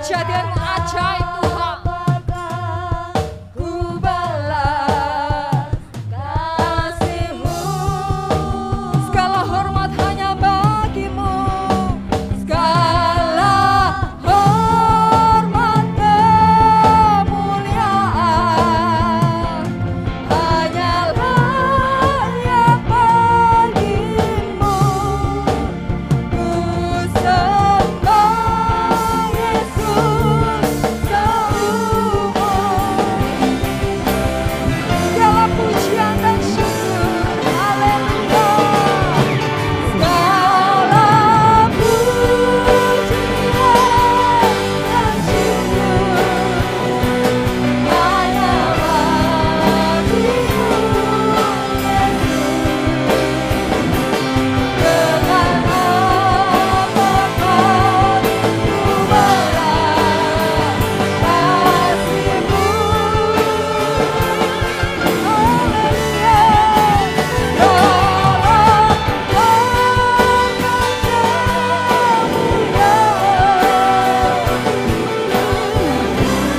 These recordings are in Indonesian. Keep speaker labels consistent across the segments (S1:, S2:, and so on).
S1: kejadian ajaib Tuhan. Ku balas kasih-Mu, segala hormat hanya bagi-Mu, segala hormat kemuliaan hanyalah yang bagi-Mu. Ku sembah Yesus seumur. Segala pujian dan syukur, haleluya. Segala pujian dan syukur hanya bagi-Mu, Yesus. Dengan apapun ku balas kasih-Mu. Haleluya.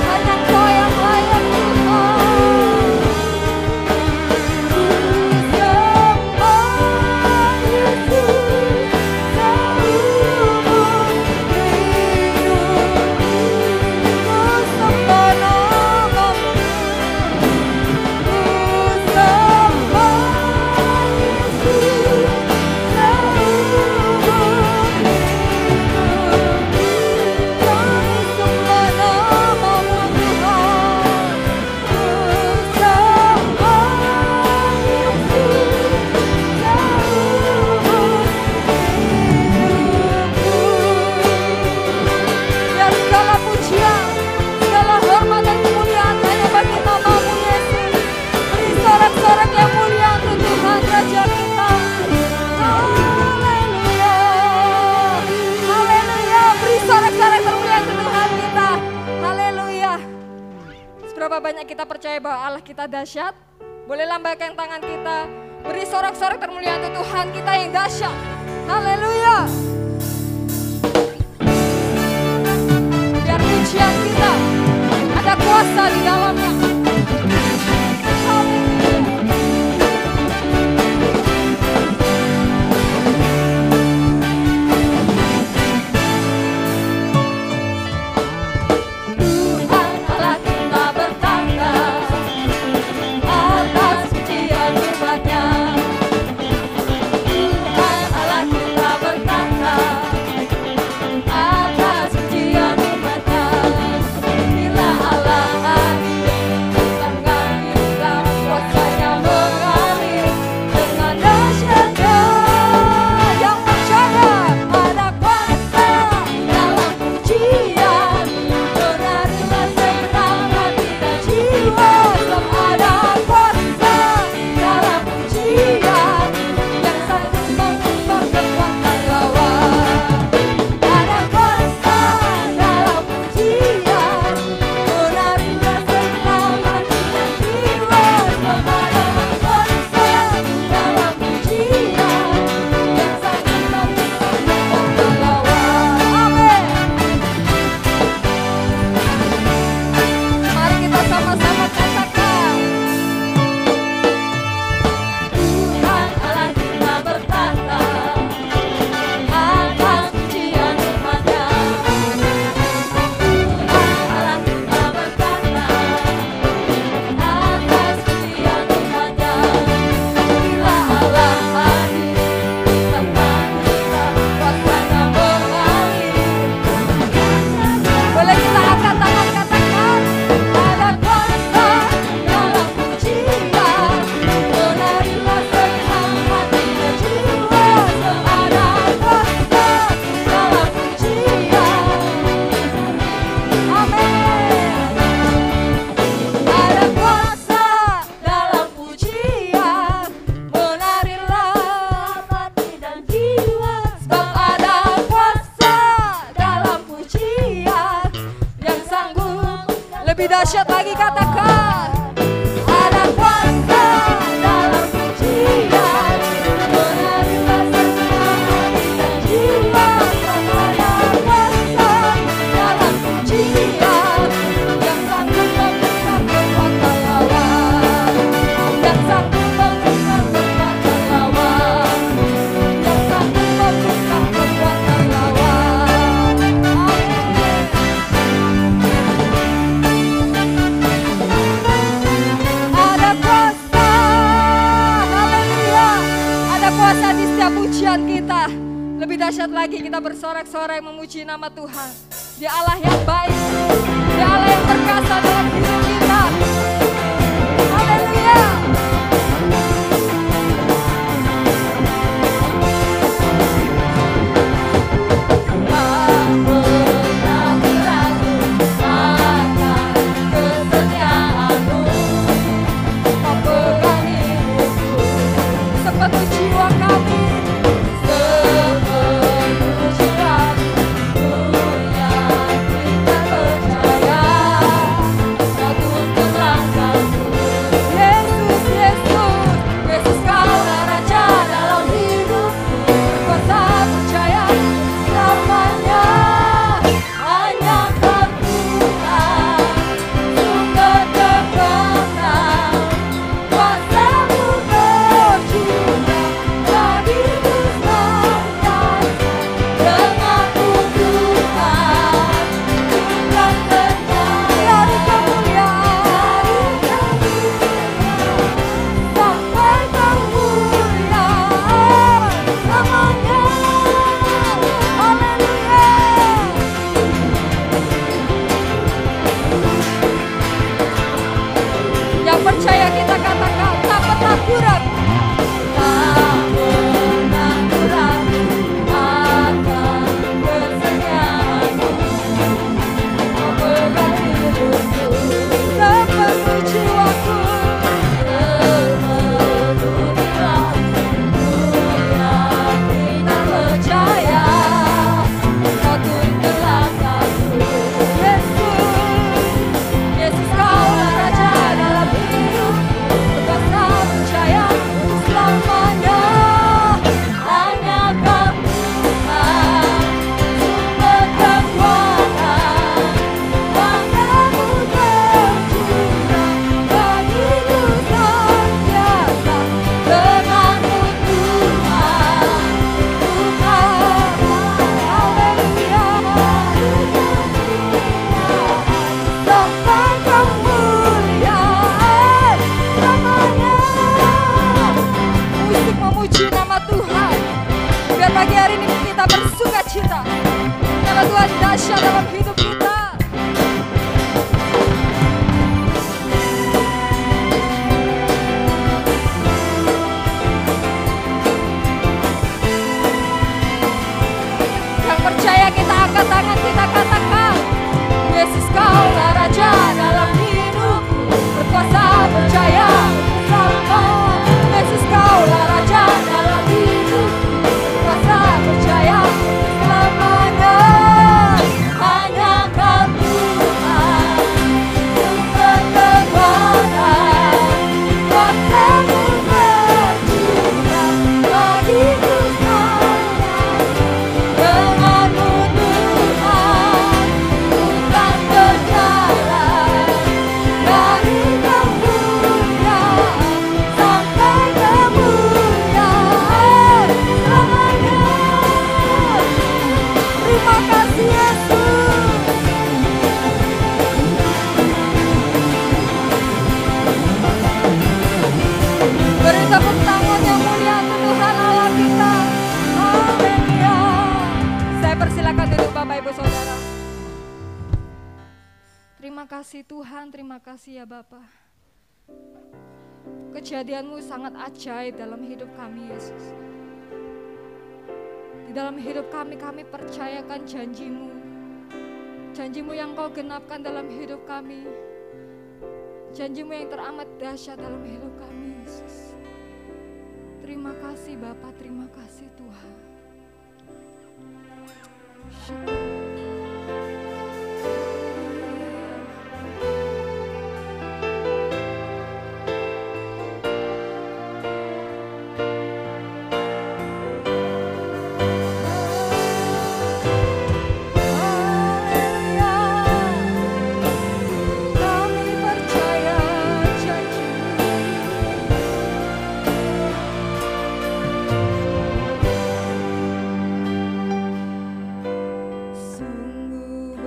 S1: Hanya Kau yang layak Tuhan. Ku sembah Yesus seumur hidup. Ku sembah nama-Mu. Ku sembah Yesus seumur hidup. Kami sembah nama-Mu Tuhan. Ku sembah Yesus seumur hidupku. Biar segala pujian, segala hormat dan kemuliaan hanya bagi nama-Mu Yesus. Beri sorak-sorak yang mulia untuk Tuhan Raja kita. Haleluya. Haleluya. Beri sorak-sorak termulia untuk Tuhan kita. Haleluya. Seberapa banyak kita percaya bahwa Allah kita dahsyat? Boleh lambaikan tangan kita. Beri sorak-sorak termulia untuk Tuhan kita yang dahsyat. Haleluya. Biar pujian kita ada kuasa di dalamnya. Haleluya. Tuhan Allah kita bertanda atas pujian firman-Nya. Tuhan Allah kita bertanda atas pujian firman-Nya. Bila Allah hadir, tangan kita kuasanya mengalir dengan dahsyatnya. Yang percaya ada kuasa dalam pujian, menarilah segenap hati dan jiwa. Sebab ada kuasa dalam pujian yang sanggup mengubah kekuatan lawan. Ada kuasa dalam pujian, menarilah segenap hati dan jiwa. Sebab ada kuasa dalam pujian yang sanggup mengubah kekuatan lawan. Amin. Mari kita sama-sama katakan. Tuhan Allah kita bertanda atas pujian firman-Nya. Tuhan Allah kita bertanda atas pujian firman-Nya. Bila Allah hadir, tangan kita kuasanya mengalir. Boleh kita angkat tangan katakan, ada kuasa dalam pujian, menarilah segenap hati dan jiwa. Sebab ada kuasa dalam pujian. Amin. Ada kuasa dalam pujian, menarilah hati dan jiwa. Sebab ada kuasa dalam pujian yang sanggup lebih dahsyat lagi, katakan. Ada kuasa dalam pujian, menarilah segenap hati dan jiwa. Sebab ada kuasa dalam pujian dahsyat lagi kita bersorak-sorai memuji nama Tuhan. Dia Allah yang baik, Dia Allah yang perkasa dalam hidup kita. Haleluya. Sepenuh jiwa kami, sepenuh jiwa punya kita percaya satu langkahmu. Yesus, Yesus, Yesus kaulah Raja dalam hidupku, berkuasa percaya selamanya. Hanya Kau Tuhan, sumber kekuatan, kuasa-Mu berjuna bagiku selamanya. Denganmu Tuhan, bukan terjadi kemuliaan, sampai kemuliaan selamanya. Haleluya. Yang percaya kita katakan tak pernah kurang. Tak pernah kurang akan kesetiaan-Mu. Kau pegang hidupku, sepenuh jiwaku, sepenuh jiwaku, yakin dan percaya Kau tuntun langkahku. Yesus, Yesus kaulah Raja dalam hidupku, berkuasa percaya selamanya. Hanya Kau Tuhan, sumber kekuatan, kuasa-Mu berjuna bagiku senantiasa. Denganmu Tuhan, haleluya, sampai kemuliaan selamanya. Musik memuji nama Tuhan. Biar pagi hari ini kita bersuka cita karena Tuhan dahsyat dalam hidup kita. Yang percaya kita angkat tangan, kita katakan, Yesus kaulah Raja dalam hidupku, berkuasa percaya bersama. Yesus kaulah Raja dalam hidupku, berkuasa percaya selamanya. Hanya Kau Tuhan, sumber kekuatan, kuasa-Mu berjuna bagiku selamanya. Denganmu Tuhan, bukan berjalan dari kemuliaan sampai kemuliaan selamanya. Terima kasih Yesus. Beri tepuk tangan yang mulia untuk Tuhan Allah kita. Haleluya. Saya persilakan duduk Bapak Ibu Saudara. Terima kasih Tuhan, terima kasih ya Bapak. Kejadian-Mu sangat ajaib dalam hidup kami Yesus. Di dalam hidup kami percayakan janji-Mu. Janji-Mu yang Kau genapkan dalam hidup kami. Janji-Mu yang teramat dahsyat dalam hidup kami Yesus. Terima kasih Bapa, terima kasih Tuhan. Kami percaya janji-Mu. Sungguh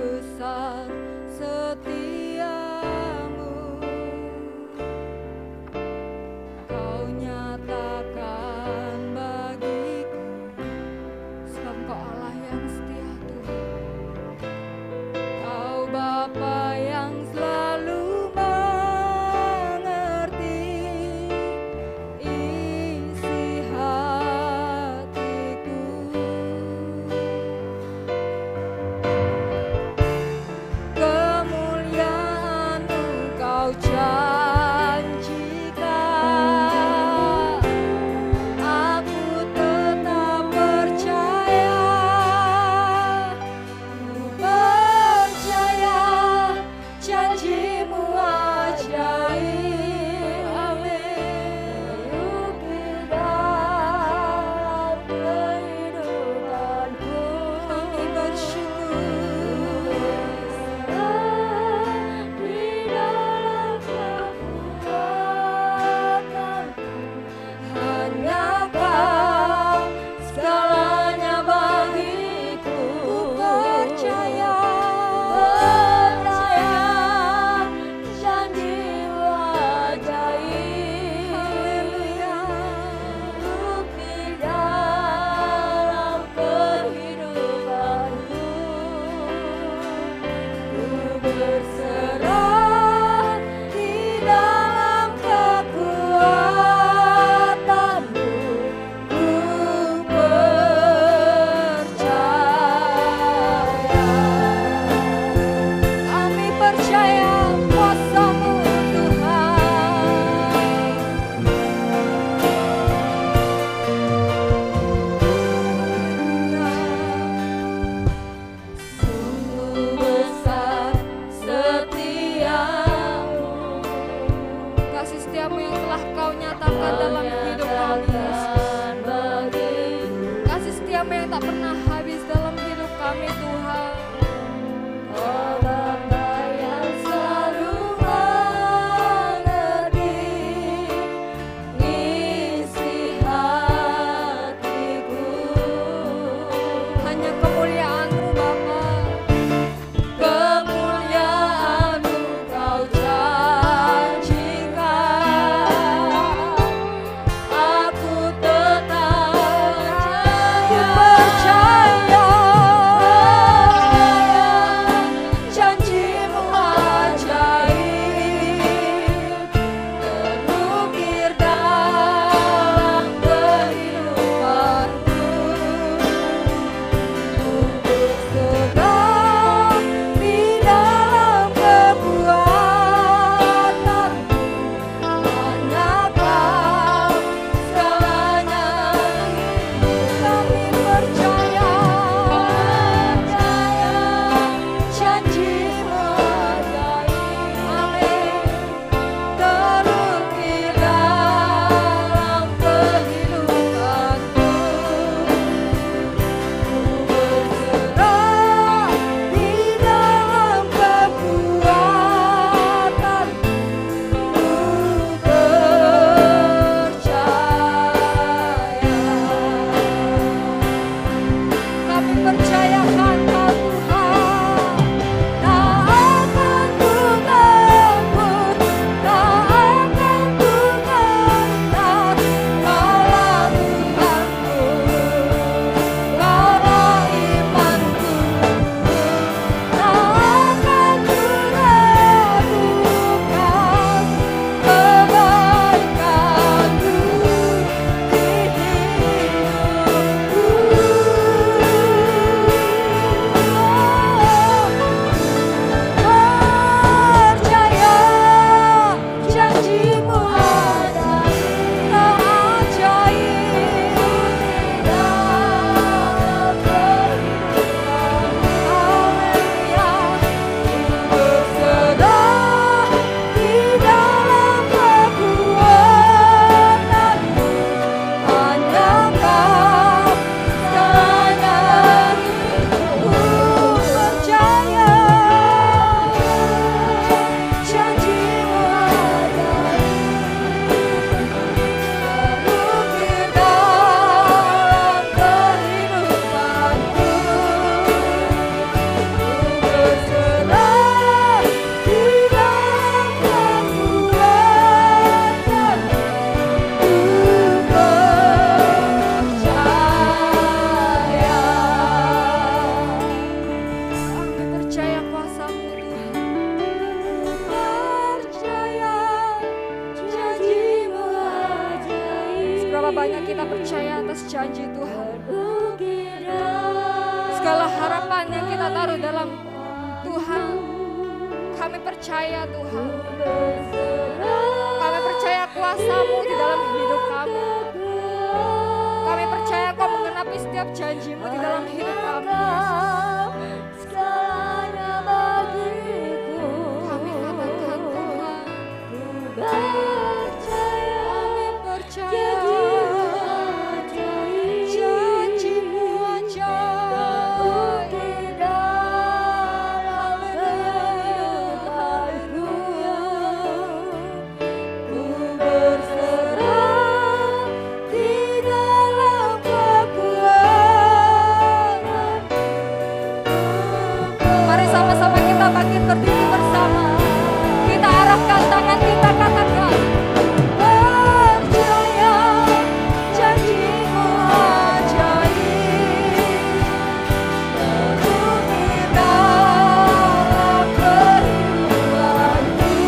S1: percaya atas janji Tuhan. Segala harapan yang kita taruh dalam Tuhan, kami percaya Tuhan. Kami percaya kuasa-Mu di dalam hidup kami. Kami percaya Kau menggenapi setiap janji-Mu di dalam hidup kami, Yesus. Kami katakan Tuhan, kami percaya janji-Mu ajaib. Haleluya, ku berserah di dalam kekuatan. Mari sama-sama kita bangkit berdiri bersama. Kita arahkan tangan kita, katakan, percaya janji-Mu ajaib. Penuhi dalam kehidupanku.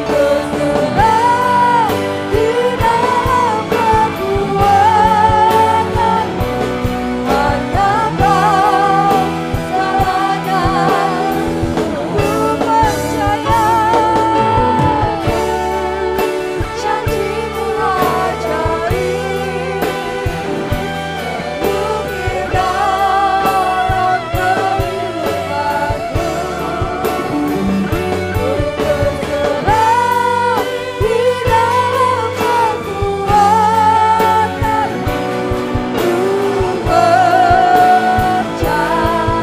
S1: Berserah di dalam kekuatan-Mu. Hanya Kau selamanya. Ku percaya janji-Mu ajaib. Penuhi dalam kehidupanku. Berserah di dalam kekuatan-Mu. Ku percaya.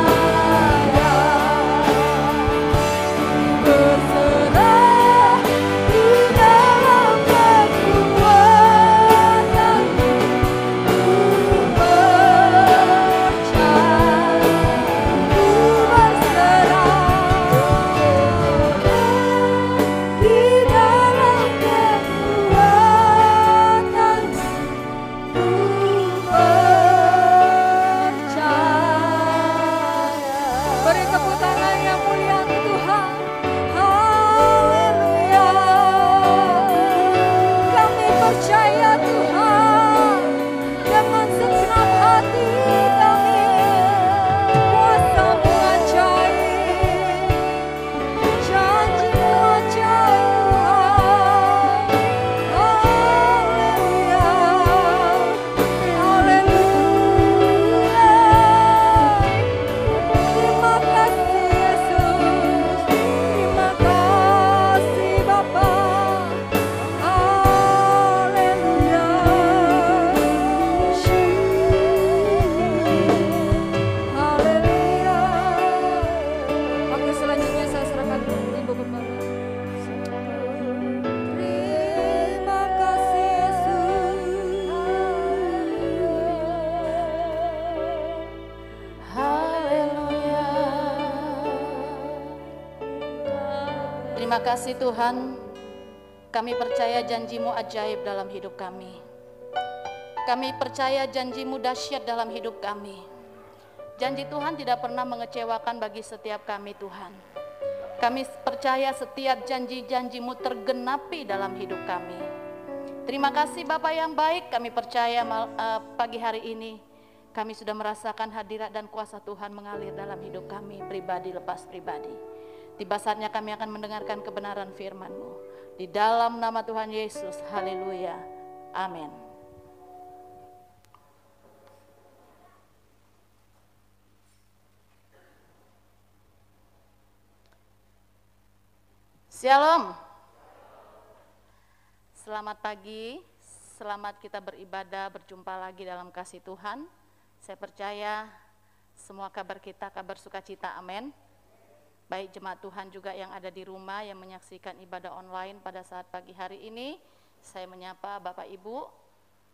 S1: Berserah di dalam kekuatan-Mu. Ku percaya. Ku berserah di dalam kekuatan-Mu. Ku percaya. Beri tepuk tangan yang mulia untuk Tuhan. Haleluya. Kami percaya Tuhan, dengan segenap hati kami, kuasa-Mu ajaib, janji-Mu ajaib Tuhan. Haleluya, haleluya. Terima kasih Yesus, terima kasih Bapa. Haleluya. Haleluya. Oke, selanjutnya saya serahkan ke Ibu Gembala. Terima kasih Yesus. Haleluya.
S2: Terima kasih Tuhan, kami percaya janji-Mu ajaib dalam hidup kami. Kami percaya janji-Mu dahsyat dalam hidup kami. Janji Tuhan tidak pernah mengecewakan bagi setiap kami Tuhan. Kami percaya setiap janji-janji-Mu tergenapi dalam hidup kami. Terima kasih Bapa yang baik, kami percaya pagi hari ini kami sudah merasakan hadirat dan kuasa Tuhan mengalir dalam hidup kami, pribadi lepas pribadi. Tiba saatnya kami akan mendengarkan kebenaran firman-Mu. Di dalam nama Tuhan Yesus, haleluya, amin. Shalom. Selamat pagi, selamat kita beribadah, berjumpa lagi dalam kasih Tuhan. Saya percaya semua kabar kita kabar sukacita, amin. Baik jemaat Tuhan juga yang ada di rumah yang menyaksikan ibadah online pada saat pagi hari ini. Saya menyapa Bapak Ibu,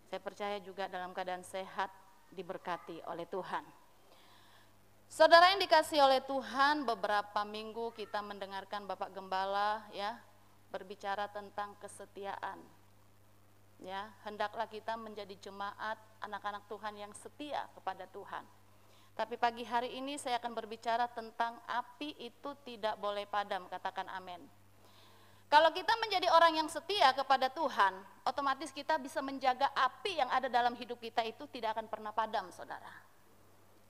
S2: saya percaya juga dalam keadaan sehat, diberkati oleh Tuhan. Saudara yang dikasihi oleh Tuhan, beberapa minggu kita mendengarkan Bapak Gembala ya berbicara tentang kesetiaan. Ya, hendaklah kita menjadi jemaat anak-anak Tuhan yang setia kepada Tuhan. Tapi pagi hari ini saya akan berbicara tentang api itu tidak boleh padam, katakan amin. Kalau kita menjadi orang yang setia kepada Tuhan, otomatis kita bisa menjaga api yang ada dalam hidup kita itu tidak akan pernah padam, saudara.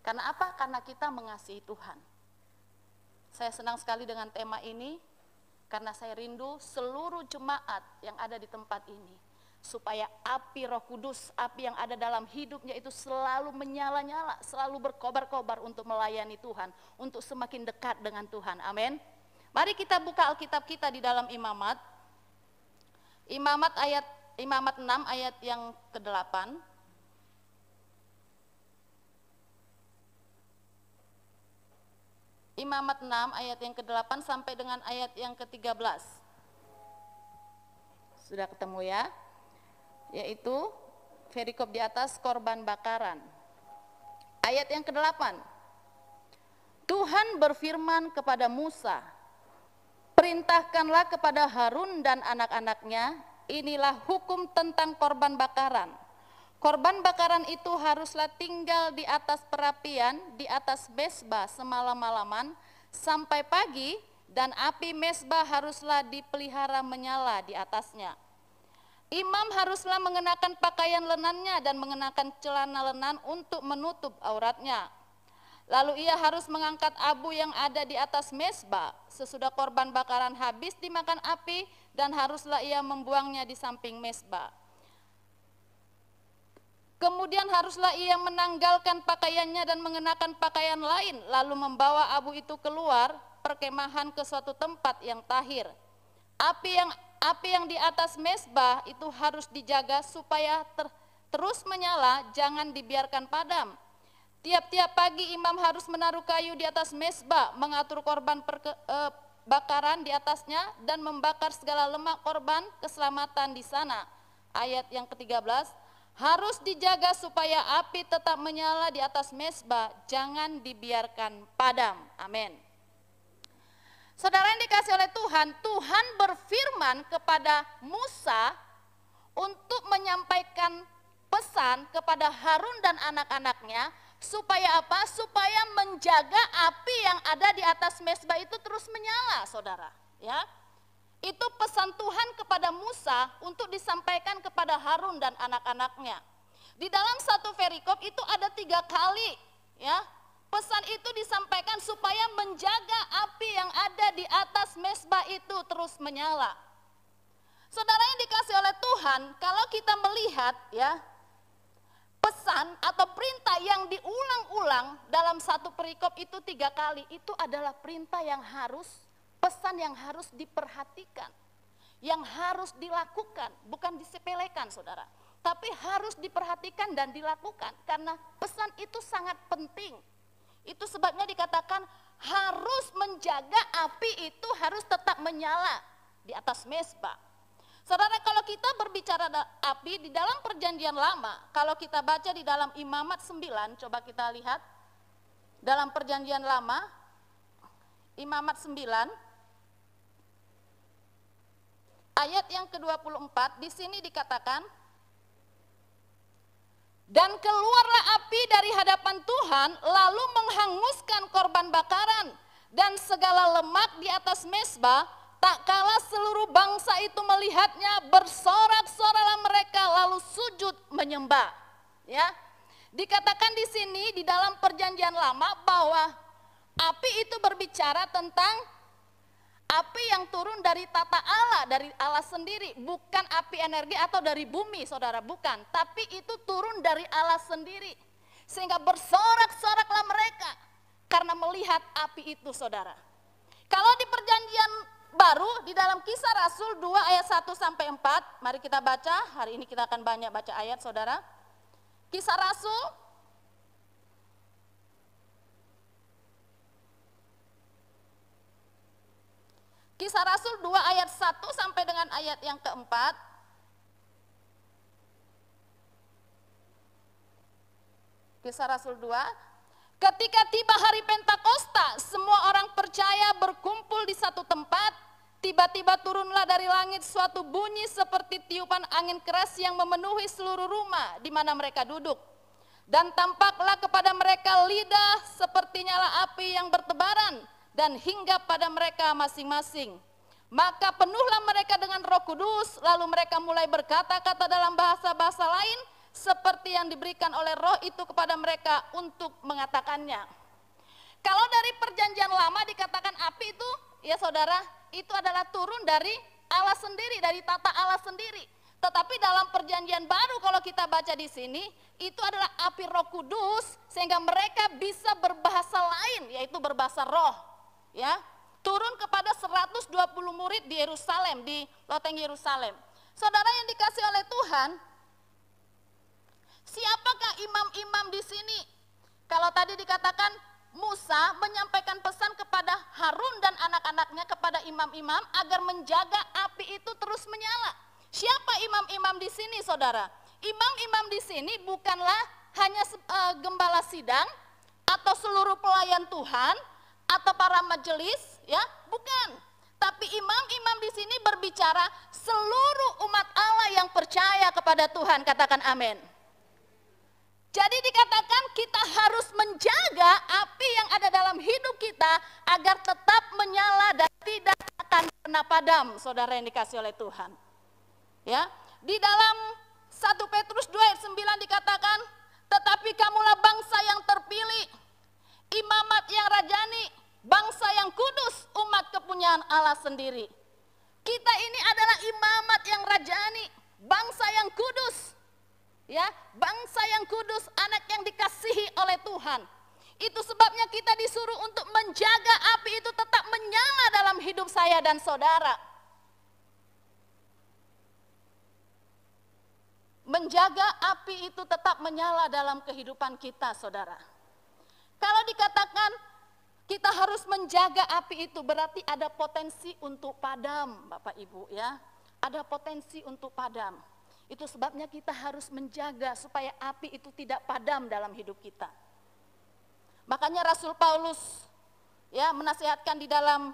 S2: Karena apa? Karena kita mengasihi Tuhan. Saya senang sekali dengan tema ini, karena saya rindu seluruh jemaat yang ada di tempat ini, supaya api Roh Kudus, api yang ada dalam hidupnya itu selalu menyala-nyala, selalu berkobar-kobar untuk melayani Tuhan, untuk semakin dekat dengan Tuhan. Amin. Mari kita buka Alkitab kita di dalam Imamat. Imamat 6 ayat yang ke-8. Imamat 6 ayat yang ke-8 sampai dengan ayat yang ke-13. Sudah ketemu ya? Yaitu perikop di atas korban bakaran. Ayat yang ke-8. Tuhan berfirman kepada Musa, perintahkanlah kepada Harun dan anak-anaknya, inilah hukum tentang korban bakaran. Korban bakaran itu haruslah tinggal di atas perapian, di atas mezbah semalam-malaman sampai pagi, dan api mezbah haruslah dipelihara menyala di atasnya. Imam haruslah mengenakan pakaian lenannya dan mengenakan celana lenan untuk menutup auratnya. Lalu ia harus mengangkat abu yang ada di atas mezbah sesudah korban bakaran habis dimakan api, dan haruslah ia membuangnya di samping mezbah. Kemudian haruslah ia menanggalkan pakaiannya dan mengenakan pakaian lain, lalu membawa abu itu keluar perkemahan ke suatu tempat yang tahir. Api yang di atas mezbah itu harus dijaga supaya terus menyala, jangan dibiarkan padam. Tiap-tiap pagi imam harus menaruh kayu di atas mezbah, mengatur korban bakaran di atasnya, dan membakar segala lemak korban keselamatan di sana. Ayat yang ke-13, harus dijaga supaya api tetap menyala di atas mezbah, jangan dibiarkan padam. Amin. Saudara yang dikasih oleh Tuhan, Tuhan berfirman kepada Musa untuk menyampaikan pesan kepada Harun dan anak-anaknya, supaya apa? Supaya menjaga api yang ada di atas mezbah itu terus menyala, saudara. Ya, itu pesan Tuhan kepada Musa untuk disampaikan kepada Harun dan anak-anaknya. Di dalam satu perikop itu ada 3 kali, ya. Pesan itu disampaikan supaya menjaga api yang ada di atas mezbah itu terus menyala. Saudara yang dikasih oleh Tuhan, kalau kita melihat, ya, pesan atau perintah yang diulang-ulang dalam satu perikop itu 3 kali, itu adalah perintah yang harus, pesan yang harus diperhatikan, yang harus dilakukan, bukan disepelekan, saudara, tapi harus diperhatikan dan dilakukan, karena pesan itu sangat penting. Itu sebabnya dikatakan harus menjaga api itu harus tetap menyala di atas mezbah. Saudara, kalau kita berbicara api di dalam perjanjian lama, kalau kita baca di dalam Imamat 9, coba kita lihat. Dalam perjanjian lama, Imamat 9, ayat yang ke-24, di sini dikatakan, dan keluarlah api dari hadapan Tuhan, lalu menghanguskan korban bakaran dan segala lemak di atas mezbah. Tak kala seluruh bangsa itu melihatnya, bersorak-soraklah mereka lalu sujud menyembah. Ya, dikatakan di sini di dalam perjanjian lama bahwa api itu berbicara tentang api yang turun dari tata Allah, dari Allah sendiri, bukan api energi atau dari bumi, saudara, bukan, tapi itu turun dari Allah sendiri, sehingga bersorak-soraklah mereka karena melihat api itu, saudara. Kalau di perjanjian baru di dalam Kisah Rasul 2 ayat 1 sampai 4, mari kita baca. Hari ini kita akan banyak baca ayat, saudara. Kisah Rasul Kisah Rasul 2 ayat 1 sampai dengan ayat yang keempat. Kisah Rasul 2, ketika tiba hari Pentakosta, semua orang percaya berkumpul di satu tempat. Tiba-tiba turunlah dari langit suatu bunyi seperti tiupan angin keras yang memenuhi seluruh rumah di mana mereka duduk. Dan tampaklah kepada mereka lidah seperti nyala api yang bertebaran dan hinggap pada mereka masing-masing. Maka penuhlah mereka dengan Roh Kudus, lalu mereka mulai berkata-kata dalam bahasa-bahasa lain seperti yang diberikan oleh Roh itu kepada mereka untuk mengatakannya. Kalau dari perjanjian lama dikatakan api itu, ya saudara, itu adalah turun dari Allah sendiri, dari tata Allah sendiri. Tetapi dalam perjanjian baru kalau kita baca di sini, itu adalah api Roh Kudus sehingga mereka bisa berbahasa lain, yaitu berbahasa roh. Ya, turun kepada 120 murid di Yerusalem, di loteng Yerusalem. Saudara yang dikasih oleh Tuhan, siapakah imam-imam di sini? Kalau tadi dikatakan Musa menyampaikan pesan kepada Harun dan anak-anaknya, kepada imam-imam agar menjaga api itu terus menyala. Siapa imam-imam di sini, saudara? Imam-imam di sini bukanlah hanya gembala sidang atau seluruh pelayan Tuhan atau para majelis, ya, bukan. Tapi imam-imam di sini berbicara seluruh umat Allah yang percaya kepada Tuhan, katakan amin. Jadi dikatakan kita harus menjaga api yang ada dalam hidup kita agar tetap menyala dan tidak akan pernah padam, saudara yang dikasih oleh Tuhan. Ya, di dalam 1 Petrus 2 ayat 9 dikatakan, tetapi kamulah bangsa yang terpilih, imamat yang rajani, bangsa yang kudus, umat kepunyaan Allah sendiri. Kita ini adalah imamat yang rajani, bangsa yang kudus. Ya, bangsa yang kudus, anak yang dikasihi oleh Tuhan. Itu sebabnya kita disuruh untuk menjaga api itu tetap menyala dalam hidup saya dan saudara. Menjaga api itu tetap menyala dalam kehidupan kita, saudara. Kalau dikatakan kita harus menjaga api itu, berarti ada potensi untuk padam, Bapak Ibu, ya. Ada potensi untuk padam. Itu sebabnya kita harus menjaga supaya api itu tidak padam dalam hidup kita. Makanya Rasul Paulus, ya, menasihatkan di dalam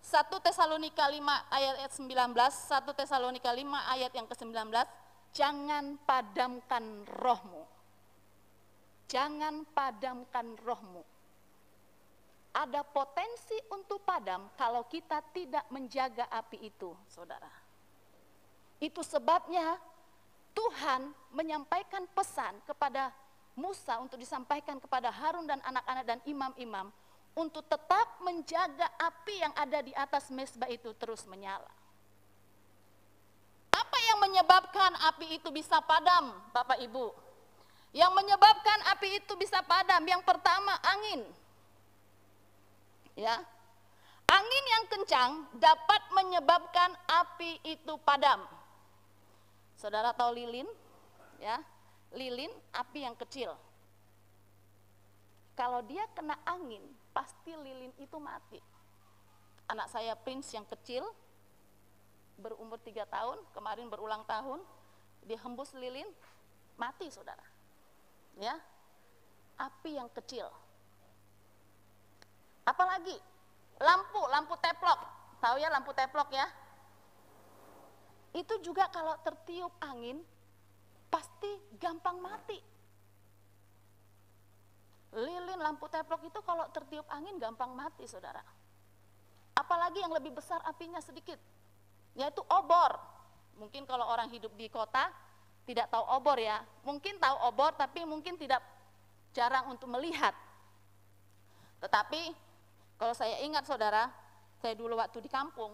S2: 1 Tesalonika 5 ayat 19, 1 Tesalonika 5 ayat yang ke-19, jangan padamkan rohmu. Jangan padamkan rohmu. Ada potensi untuk padam kalau kita tidak menjaga api itu, saudara. Itu sebabnya Tuhan menyampaikan pesan kepada Musa untuk disampaikan kepada Harun dan anak-anak dan imam-imam untuk tetap menjaga api yang ada di atas mezbah itu terus menyala. Apa yang menyebabkan api itu bisa padam, Bapak Ibu? Yang menyebabkan api itu bisa padam, yang pertama angin. Ya. Angin yang kencang dapat menyebabkan api itu padam. Saudara tahu lilin? Ya, lilin api yang kecil. Kalau dia kena angin, pasti lilin itu mati. Anak saya Prince yang kecil, berumur 3 tahun, kemarin berulang tahun, dia hembus lilin, mati, saudara. Ya, api yang kecil. Apalagi lampu teplok, tahu ya lampu teplok ya? Itu juga kalau tertiup angin, pasti gampang mati. Lilin lampu teplok itu kalau tertiup angin gampang mati, saudara. Apalagi yang lebih besar apinya sedikit, yaitu obor. Mungkin kalau orang hidup di kota tidak tahu obor ya, mungkin tahu obor tapi mungkin tidak, jarang untuk melihat. Tetapi kalau saya ingat, saudara, saya dulu waktu di kampung,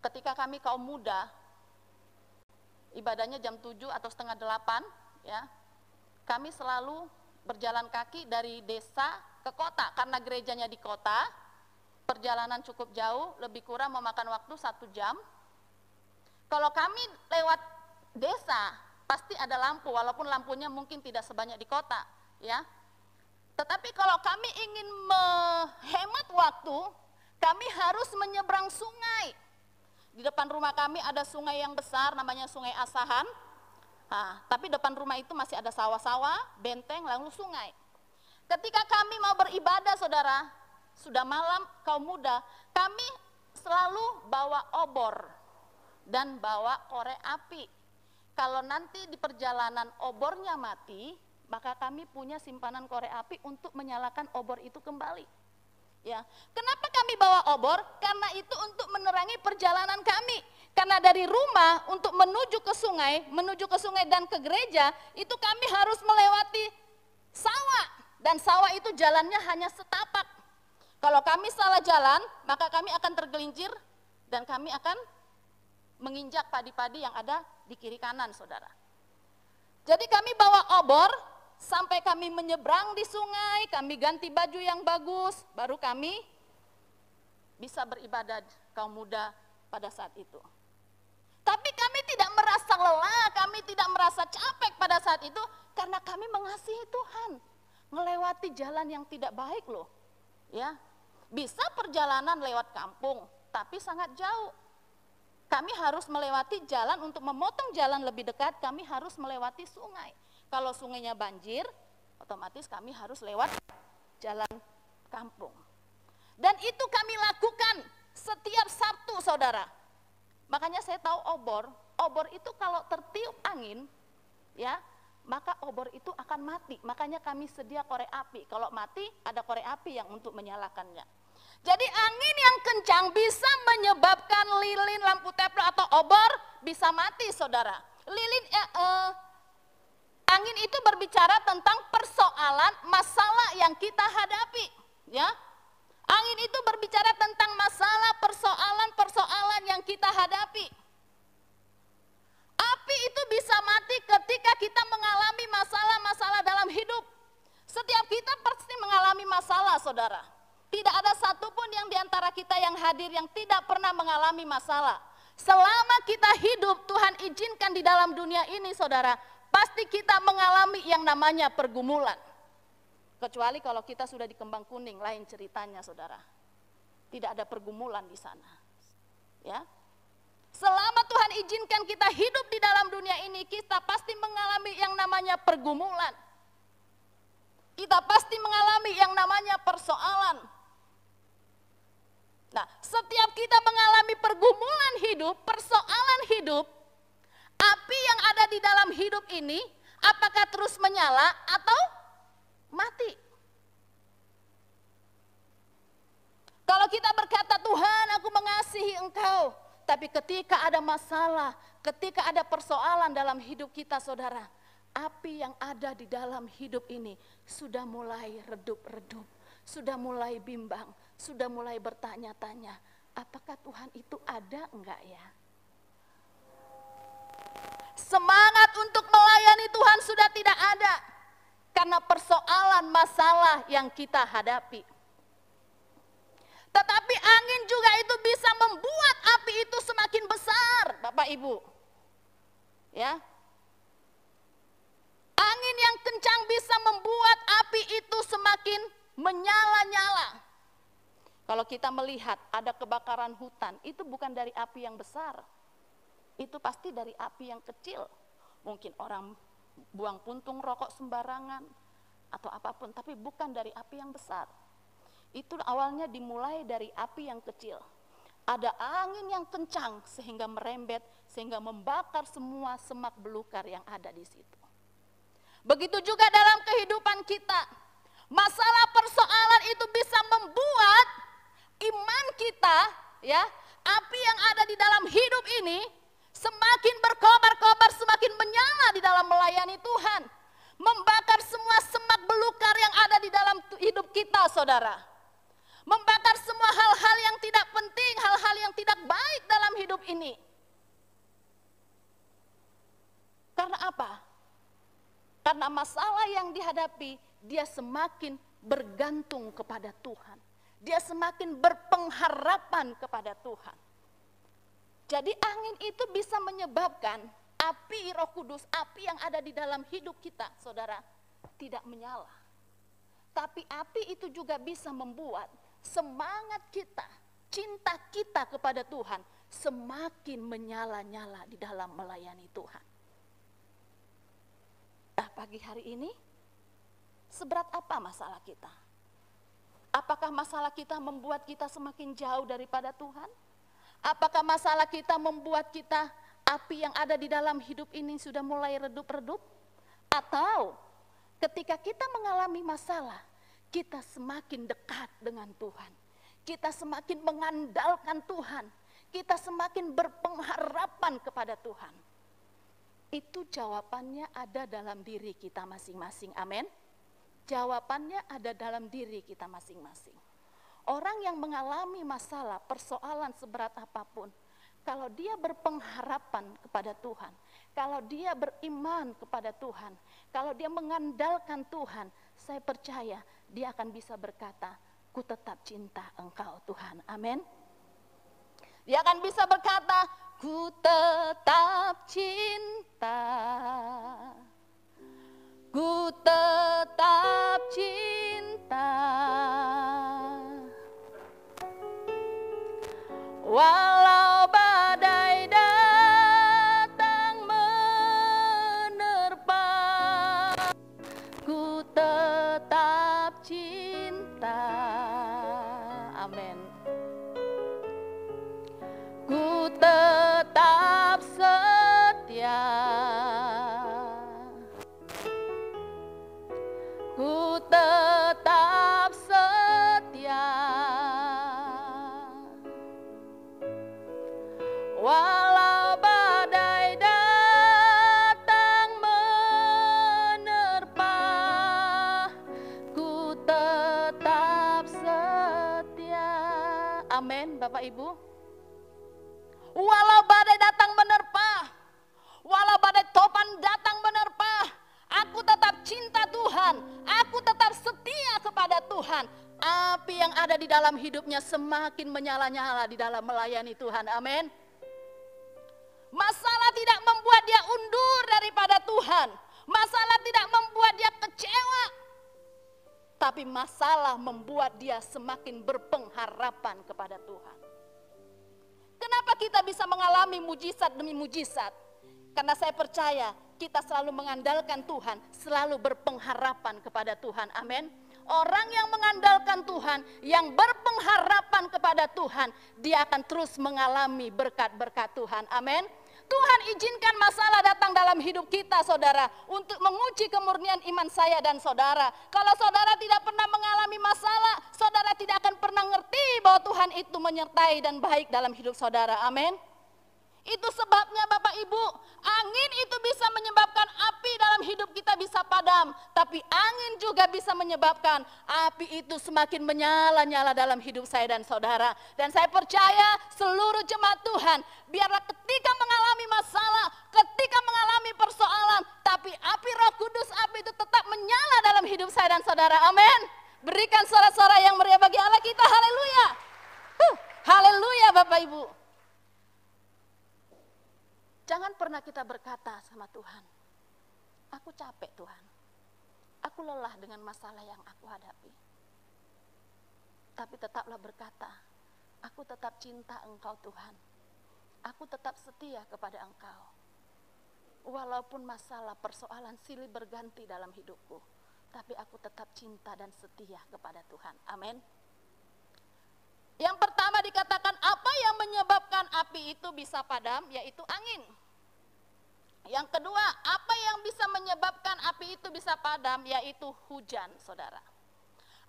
S2: ketika kami kaum muda, ibadahnya jam 7 atau setengah 8, ya, kami selalu berjalan kaki dari desa ke kota, karena gerejanya di kota, perjalanan cukup jauh, lebih kurang memakan waktu 1 jam. Kalau kami lewat desa, pasti ada lampu, walaupun lampunya mungkin tidak sebanyak di kota, ya. Tetapi kalau kami ingin menghemat waktu, kami harus menyeberang sungai. Di depan rumah kami ada sungai yang besar, namanya Sungai Asahan. Nah, tapi depan rumah itu masih ada sawah-sawah, benteng, lalu sungai. Ketika kami mau beribadah, saudara, sudah malam, kaum muda, kami selalu bawa obor dan bawa korek api. Kalau nanti di perjalanan obornya mati, maka kami punya simpanan korek api untuk menyalakan obor itu kembali. Ya, kenapa kami bawa obor karena itu untuk menerangi perjalanan kami. Karena dari rumah untuk menuju ke sungai dan ke gereja, itu kami harus melewati sawah. Dan sawah itu jalannya hanya setapak. Kalau kami salah jalan, maka kami akan tergelincir dan kami akan menginjak padi-padi yang ada di kiri kanan, saudara. Jadi kami bawa obor, sampai kami menyeberang di sungai, kami ganti baju yang bagus, baru kami bisa beribadah kaum muda pada saat itu. Tapi kami tidak merasa lelah, kami tidak merasa capek pada saat itu, karena kami mengasihi Tuhan. Melewati jalan yang tidak baik loh. Ya, bisa perjalanan lewat kampung, tapi sangat jauh. Kami harus melewati jalan, untuk memotong jalan lebih dekat, kami harus melewati sungai. Kalau sungainya banjir, otomatis kami harus lewat jalan kampung. Dan itu kami lakukan setiap Sabtu, saudara. Makanya saya tahu obor itu kalau tertiup angin, ya, maka obor itu akan mati. Makanya kami sedia korek api. Kalau mati, ada korek api yang untuk menyalakannya. Jadi angin yang kencang bisa menyebabkan lilin, lampu teplo atau obor bisa mati, saudara. Angin itu berbicara tentang persoalan, masalah yang kita hadapi, ya. Angin itu berbicara tentang masalah, persoalan yang kita hadapi. Api itu bisa mati ketika kita mengalami masalah-masalah dalam hidup. Setiap kita pasti mengalami masalah, saudara. Tidak ada satupun yang diantara kita yang hadir yang tidak pernah mengalami masalah. Selama kita hidup, Tuhan izinkan di dalam dunia ini, saudara, pasti kita mengalami yang namanya pergumulan. Kecuali kalau kita sudah di Kembang Kuning, lain ceritanya, saudara. Tidak ada pergumulan di sana. Ya. Selama Tuhan izinkan kita hidup di dalam dunia ini, kita pasti mengalami yang namanya pergumulan. Kita pasti mengalami yang namanya persoalan. Nah, setiap kita mengalami pergumulan hidup, persoalan hidup, api yang ada di dalam hidup ini, apakah terus menyala atau mati? Kalau kita berkata, Tuhan, aku mengasihi Engkau, tapi ketika ada masalah, ketika ada persoalan dalam hidup kita, saudara, api yang ada di dalam hidup ini sudah mulai redup-redup, sudah mulai bimbang, sudah mulai bertanya-tanya, apakah Tuhan itu ada enggak ya? Semangat untuk melayani Tuhan sudah tidak ada, karena persoalan masalah yang kita hadapi. Tetapi angin juga itu bisa membuat api itu semakin besar, Bapak Ibu. Ya. Angin yang kencang bisa membuat api itu semakin menyala-nyala. Kalau kita melihat ada kebakaran hutan, itu bukan dari api yang besar. Itu pasti dari api yang kecil. Mungkin orang buang puntung rokok sembarangan atau apapun, tapi bukan dari api yang besar. Itu awalnya dimulai dari api yang kecil. Ada angin yang kencang sehingga merembet, sehingga membakar semua semak belukar yang ada di situ. Begitu juga dalam kehidupan kita. Masalah persoalan itu bisa membuat iman kita, ya, api yang ada di dalam hidup ini semakin berkobar-kobar, semakin menyala di dalam melayani Tuhan. Membakar semua semak belukar yang ada di dalam hidup kita, saudara. Membakar semua hal-hal yang tidak penting, hal-hal yang tidak baik dalam hidup ini. Karena apa? Karena masalah yang dihadapi, dia semakin bergantung kepada Tuhan. Dia semakin berpengharapan kepada Tuhan. Jadi angin itu bisa menyebabkan api Roh Kudus, api yang ada di dalam hidup kita, saudara, tidak menyala. Tapi api itu juga bisa membuat semangat kita, cinta kita kepada Tuhan semakin menyala-nyala di dalam melayani Tuhan. Nah, pagi hari ini, seberat apa masalah kita? Apakah masalah kita membuat kita semakin jauh daripada Tuhan? Apakah masalah kita membuat kita, api yang ada di dalam hidup ini sudah mulai redup-redup? Atau ketika kita mengalami masalah, kita semakin dekat dengan Tuhan. kita semakin mengandalkan Tuhan, kita semakin berpengharapan kepada Tuhan. Itu jawabannya ada dalam diri kita masing-masing, amin. Jawabannya ada dalam diri kita masing-masing. Orang yang mengalami masalah, persoalan seberat apapun, kalau dia berpengharapan kepada Tuhan, kalau dia beriman kepada Tuhan, kalau dia mengandalkan Tuhan, saya percaya dia akan bisa berkata, ku tetap cinta Engkau Tuhan, amin. Dia akan bisa berkata, ku tetap cinta, ku tetap cinta, walau badai datang menerpa, ku tetap cinta, amin. Ku tetap setia, ku tetap setia, walau badai datang menerpa, ku tetap setia. Amin, Bapak Ibu. Walau badai datang menerpa, walau badai topan datang menerpa, aku tetap cinta Tuhan, aku tetap setia kepada Tuhan. Api yang ada di dalam hidupnya semakin menyala-nyala di dalam melayani Tuhan, amin. Masalah tidak membuat dia undur daripada Tuhan, masalah tidak membuat dia kecewa, tapi masalah membuat dia semakin berpengharapan kepada Tuhan. Kenapa kita bisa mengalami mujizat demi mujizat? Karena saya percaya kita selalu mengandalkan Tuhan, selalu berpengharapan kepada Tuhan, amin. Orang yang mengandalkan Tuhan, yang berpengharapan kepada Tuhan, dia akan terus mengalami berkat-berkat Tuhan, amin. Tuhan izinkan masalah datang dalam hidup kita, saudara, untuk menguji kemurnian iman saya dan saudara. Kalau saudara tidak pernah mengalami masalah, saudara tidak akan pernah ngerti bahwa Tuhan itu menyertai dan baik dalam hidup saudara, amin. Itu sebabnya Bapak Ibu, angin itu bisa menyebabkan api dalam hidup kita bisa padam. Tapi angin juga bisa menyebabkan api itu semakin menyala-nyala dalam hidup saya dan saudara. Dan saya percaya seluruh jemaat Tuhan, biarlah ketika mengalami masalah, ketika mengalami persoalan, tapi api Roh Kudus, api itu tetap menyala dalam hidup saya dan saudara, amin. Berikan suara-suara yang meriah bagi Allah kita, haleluya. Haleluya Bapak Ibu. Jangan pernah kita berkata sama Tuhan, aku capek Tuhan, aku lelah dengan masalah yang aku hadapi. Tapi tetaplah berkata, aku tetap cinta Engkau Tuhan, aku tetap setia kepada Engkau. Walaupun masalah persoalan silih berganti dalam hidupku, tapi aku tetap cinta dan setia kepada Tuhan, amin. Yang pertama dikatakan apa yang menyebabkan api itu bisa padam, yaitu angin. Yang kedua, apa yang bisa menyebabkan api itu bisa padam, yaitu hujan, saudara.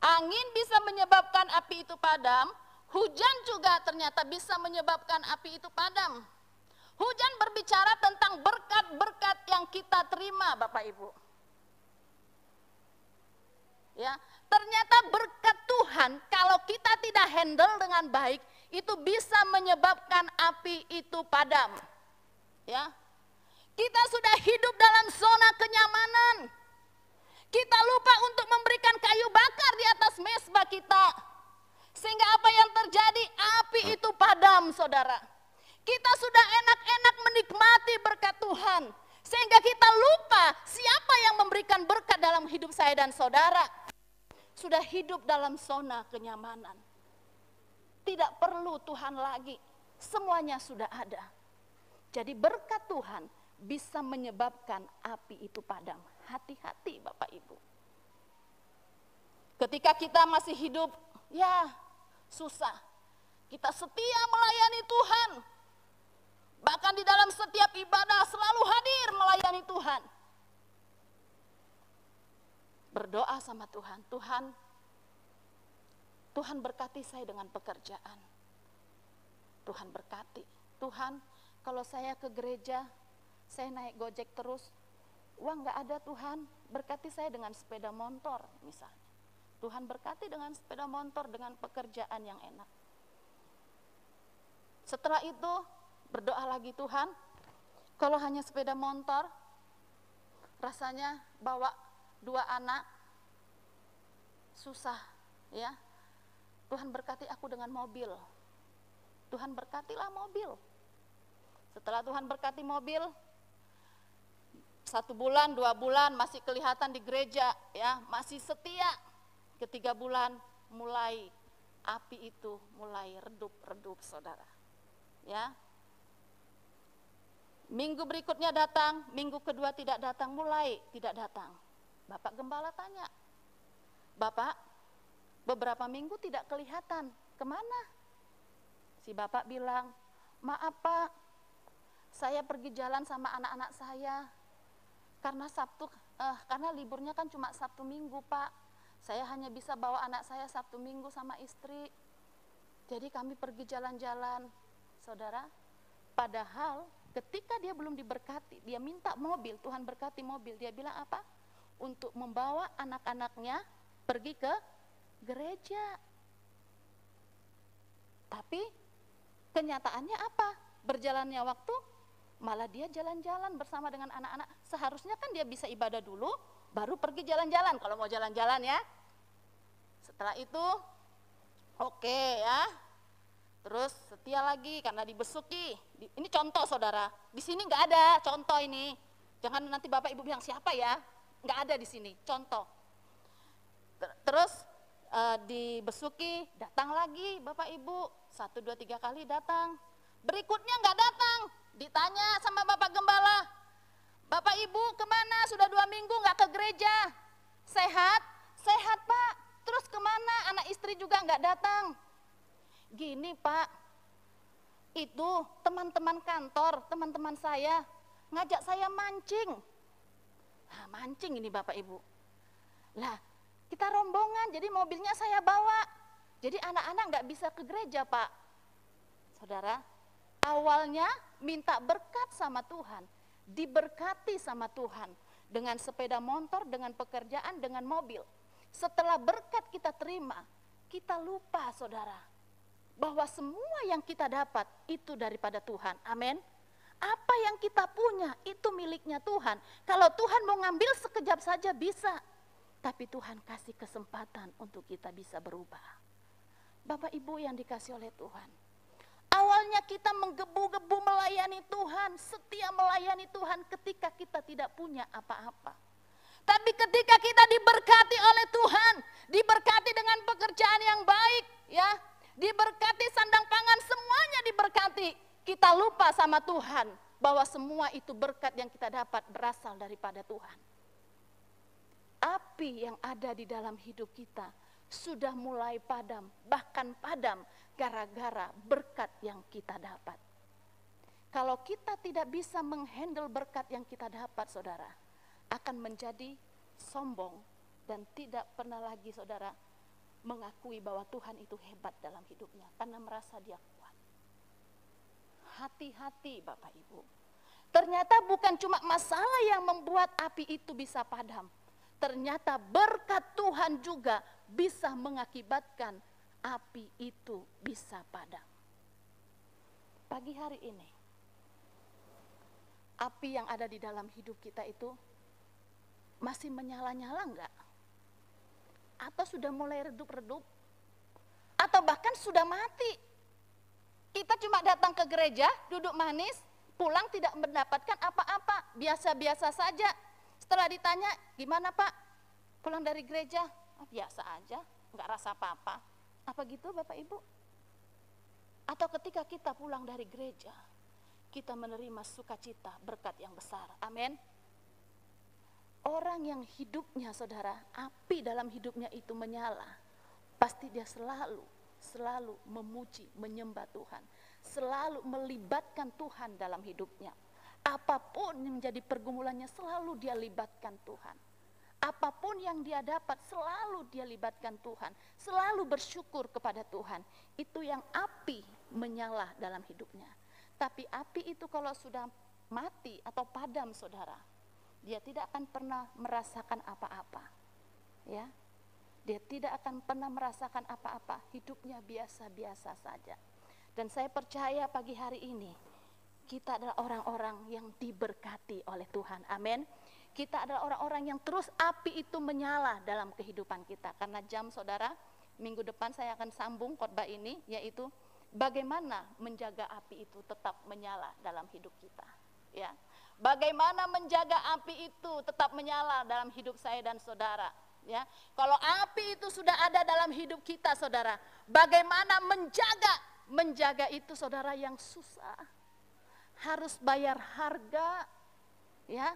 S2: Angin bisa menyebabkan api itu padam, hujan juga ternyata bisa menyebabkan api itu padam. Hujan berbicara tentang berkat-berkat yang kita terima, Bapak Ibu. Ya, ternyata berkat Tuhan kalau kita tidak handle dengan baik itu bisa menyebabkan api itu padam. Ya. Kita sudah hidup dalam zona kenyamanan. Kita lupa untuk memberikan kayu bakar di atas mezbah kita. Sehingga apa yang terjadi? Api itu padam, saudara. Kita sudah enak-enak menikmati berkat Tuhan. Sehingga kita lupa siapa yang memberikan berkat dalam hidup saya dan saudara. Sudah hidup dalam zona kenyamanan. Tidak perlu Tuhan lagi. Semuanya sudah ada. Jadi berkat Tuhan bisa menyebabkan api itu padam. Hati-hati Bapak Ibu. Ketika kita masih hidup, ya susah. Kita setia melayani Tuhan. Bahkan di dalam setiap ibadah selalu hadir melayani Tuhan. Berdoa sama Tuhan, Tuhan Tuhan berkati saya dengan pekerjaan. Tuhan berkati. Tuhan, kalau saya ke gereja, saya naik Gojek terus, uang nggak ada Tuhan, berkati saya dengan sepeda motor misalnya. Tuhan berkati dengan sepeda motor, dengan pekerjaan yang enak. Setelah itu berdoa lagi, Tuhan, kalau hanya sepeda motor, rasanya bawa 2 anak susah, ya. Tuhan berkati aku dengan mobil. Tuhan berkatilah mobil. Setelah Tuhan berkati mobil, 1 bulan, 2 bulan masih kelihatan di gereja, ya, masih setia. Ke-3 bulan mulai api itu mulai redup, saudara. Ya. Minggu berikutnya datang, minggu kedua tidak datang, mulai tidak datang. Bapak Gembala tanya, Bapak, beberapa minggu tidak kelihatan, kemana? Si bapak bilang, maaf Pak, saya pergi jalan sama anak-anak saya, karena liburnya kan cuma Sabtu Minggu Pak, saya hanya bisa bawa anak saya Sabtu Minggu sama istri, jadi kami pergi jalan-jalan. Saudara, padahal ketika dia belum diberkati, dia minta mobil, Tuhan berkati mobil, dia bilang apa? Untuk membawa anak-anaknya pergi ke gereja. Tapi kenyataannya apa? Berjalannya waktu, malah dia jalan-jalan bersama dengan anak-anak. Seharusnya kan dia bisa ibadah dulu, baru pergi jalan-jalan kalau mau jalan-jalan, ya. Setelah itu, oke, ya. Terus setia lagi karena dibesuki. Ini contoh saudara, di sini nggak ada contoh ini. Jangan nanti Bapak Ibu bilang siapa ya, nggak ada di sini, contoh. Terus dibesuki, datang lagi Bapak Ibu, 1, 2, 3 kali datang. Berikutnya nggak datang, ditanya sama Bapak Gembala, Bapak Ibu kemana, sudah 2 minggu nggak ke gereja, sehat? Sehat Pak, terus kemana, anak istri juga nggak datang. Gini Pak, itu teman-teman kantor, teman-teman saya ngajak saya mancing. Nah, mancing ini Bapak Ibu. Lah, kita rombongan, jadi mobilnya saya bawa. Jadi anak-anak nggak bisa ke gereja Pak. Saudara, awalnya minta berkat sama Tuhan, diberkati sama Tuhan dengan sepeda motor, dengan pekerjaan, dengan mobil. Setelah berkat kita terima, kita lupa saudara, bahwa semua yang kita dapat itu daripada Tuhan. Amin. Apa yang kita punya itu miliknya Tuhan. Kalau Tuhan mau ngambil sekejap saja bisa, tapi Tuhan kasih kesempatan untuk kita bisa berubah. Bapak Ibu yang dikasih oleh Tuhan, awalnya kita menggebu-gebu melayani Tuhan, setia melayani Tuhan ketika kita tidak punya apa-apa. Tapi ketika kita diberkati oleh Tuhan, diberkati dengan pekerjaan yang baik, ya, diberkati sandang pangan, semuanya diberkati. Kita lupa sama Tuhan bahwa semua itu berkat yang kita dapat berasal daripada Tuhan. Api yang ada di dalam hidup kita sudah mulai padam, bahkan padam gara-gara berkat yang kita dapat. Kalau kita tidak bisa menghandle berkat yang kita dapat, saudara, akan menjadi sombong dan tidak pernah lagi saudara mengakui bahwa Tuhan itu hebat dalam hidupnya karena merasa dia kuat. Hati-hati Bapak Ibu. Ternyata bukan cuma masalah yang membuat api itu bisa padam. Ternyata berkat Tuhan juga bisa mengakibatkan api itu bisa padam. Pagi hari ini, api yang ada di dalam hidup kita itu masih menyala-nyala enggak? Atau sudah mulai redup-redup? Atau bahkan sudah mati? Kita cuma datang ke gereja, duduk manis, pulang tidak mendapatkan apa-apa, biasa-biasa saja. Setelah ditanya, gimana Pak? Pulang dari gereja? Oh, biasa aja, nggak rasa apa-apa. Apa gitu Bapak Ibu? Atau ketika kita pulang dari gereja, kita menerima sukacita, berkat yang besar. Amin. Orang yang hidupnya saudara, api dalam hidupnya itu menyala, pasti dia selalu memuji, menyembah Tuhan, selalu melibatkan Tuhan dalam hidupnya. Apapun yang menjadi pergumulannya selalu dia libatkan Tuhan. apapun yang dia dapat selalu dia libatkan Tuhan, selalu bersyukur kepada Tuhan. Itu yang api menyala dalam hidupnya. Tapi api itu kalau sudah mati atau padam, saudara, dia tidak akan pernah merasakan apa-apa. Ya, dia tidak akan pernah merasakan apa-apa, hidupnya biasa-biasa saja. Dan saya percaya pagi hari ini kita adalah orang-orang yang diberkati oleh Tuhan. Amin. Kita adalah orang-orang yang terus api itu menyala dalam kehidupan kita. Karena jam, saudara, minggu depan saya akan sambung khotbah ini, yaitu bagaimana menjaga api itu tetap menyala dalam hidup kita. Ya, bagaimana menjaga api itu tetap menyala dalam hidup saya dan saudara. Ya, kalau api itu sudah ada dalam hidup kita, saudara, bagaimana menjaga itu, saudara, yang susah. Harus bayar harga, ya,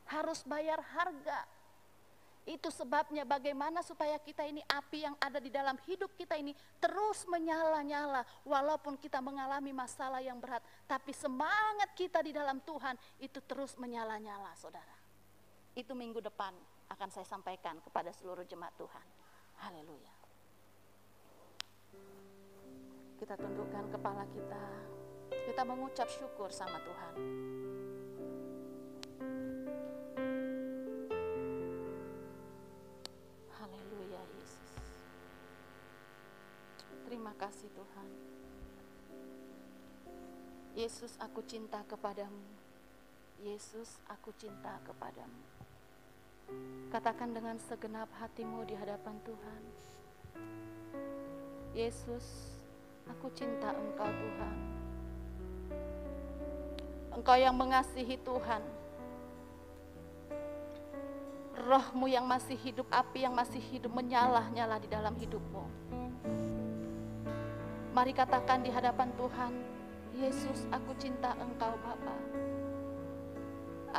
S2: harus bayar harga. Itu sebabnya bagaimana supaya kita ini, api yang ada di dalam hidup kita ini terus menyala-nyala. Walaupun kita mengalami masalah yang berat, tapi semangat kita di dalam Tuhan itu terus menyala-nyala, saudara. Itu minggu depan akan saya sampaikan kepada seluruh jemaat Tuhan. Haleluya. Kita tundukkan kepala kita. Kita mengucap syukur sama Tuhan. Haleluya Yesus. Terima kasih Tuhan. Yesus, aku cinta kepadamu. Yesus, aku cinta kepadamu. Katakan dengan segenap hatimu di hadapan Tuhan. Yesus, aku cinta Engkau Tuhan. Engkau yang mengasihi Tuhan. Roh-Mu yang masih hidup, api yang masih hidup menyala-nyala di dalam hidupmu. Mari katakan di hadapan Tuhan, Yesus, aku cinta Engkau Bapa.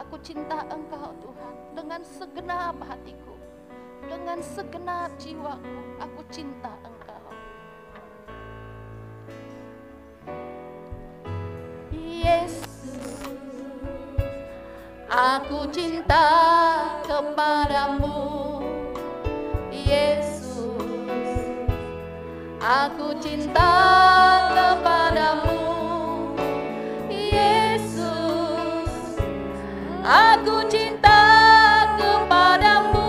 S2: Aku cinta Engkau Tuhan dengan segenap hatiku, dengan segenap jiwaku, aku cinta Engkau. Yesus, aku cinta kepadamu. Yesus, aku cinta kepadamu. Yesus, aku cinta kepadamu.